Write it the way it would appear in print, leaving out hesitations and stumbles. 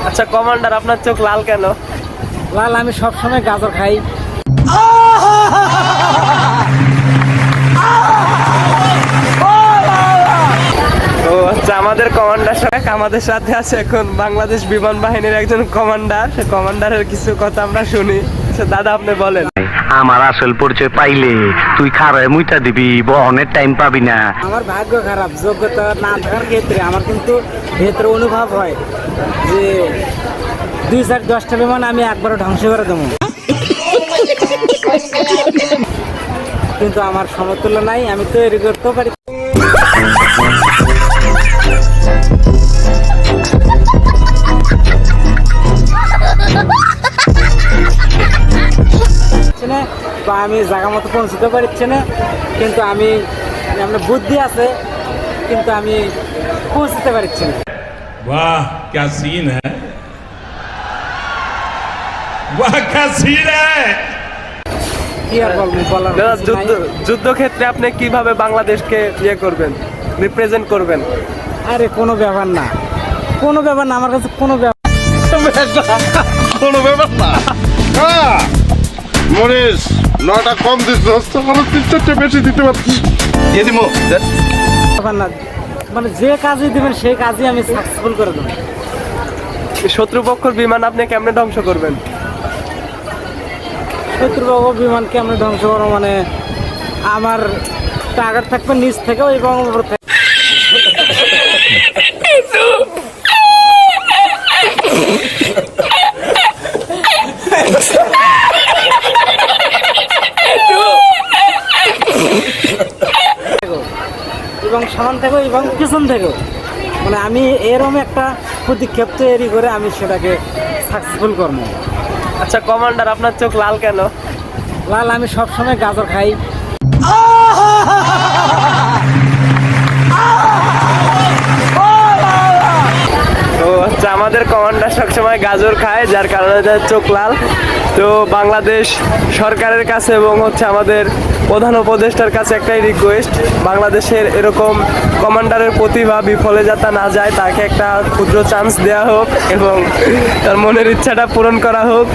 আচ্ছা কমান্ডার, আপনার চোখ লাল কেন? লাল, আমি সবসময় গাজর খাই। ও আচ্ছা, আমাদের কমান্ডার সাহেব আমাদের সাথে আছে এখন বাংলাদেশ বিমান বাহিনীর একজন কমান্ডার। সে কমান্ডারের কিছু কথা আমরা শুনি। আচ্ছা দাদা, আপনি বলেন। আমার আসল পরিচয় পাইলে তুই খারায় মুইটা দিবি, বহনের টাইম পাবি না। আমার ভাগ্য খারাপ, যোগ্যতা না থাকার ক্ষেত্রে আমার কিন্তু ভেতরে অনুভব হয় যে 2-10টা বিমান আমি একবারও ধ্বংস করে দেবো, কিন্তু আমার সমতুল্য নাই, আমি তৈরি করতেও পারি। বা আমি জায়গা মতো পৌঁছতে পারছি না, কিন্তু আমি আমার বুদ্ধি আছে, কিন্তু আমি পৌঁছতে পারছি না। वाह क्या सीन है, वाह क्या सीन है। কি আর বলবো, বলার দাদা, কিছু নাই। যুদ্ধক্ষেত্রে আপনি কিভাবে বাংলাদেশকে ইয়ে করবেন, রিপ্রেজেন্ট করবেন? আরে কোনো ব্যাপার না, কোনো ব্যাপার না, আমার কাছে কোনো ব্যাপার কোনো ব্যাপার না। মরিস, 9টা কম দিস, 3-4টা বেশি দিতে পারছি। দিয়ে দিব ব্যাপার না, মানে যে কাজই দিবেন সেই কাজই আমি সাকসেসফুল করে দেবো। শত্রুপক্ষের বিমান আপনি কেমনে ধ্বংস করবেন? শত্রুবাবু বিমানকে আমরা ধ্বংস করবো, মানে আমার টার্গেট থাকবে নিচ থেকে ওই বঙ্গোপসাগর থেকে। এবং সামনে থেকেও এবং পিছন থেকেও, মানে আমি এরকম একটা পদক্ষেপ তৈরি করে আমি সেটাকে সাকসেসফুল করবো। আচ্ছা কমান্ডার, আপনার চোখ লাল কেন? লাল, আমি সবসময় গাজর খাই। ও আচ্ছা, আমাদের কমান্ডার সবসময় গাজর খায়, যার কারণে তার চোখ লাল। তো বাংলাদেশ সরকারের কাছে এবং আমাদের প্রধান উপদেষ্টার কাছে একটাই রিকোয়েস্ট, বাংলাদেশের এরকম কমান্ডারের প্রতিভা বিফলে যাতে না যায়, তাকে একটা ক্ষুদ্র চান্স দেওয়া হোক এবং তার মনের ইচ্ছাটা পূরণ করা হোক।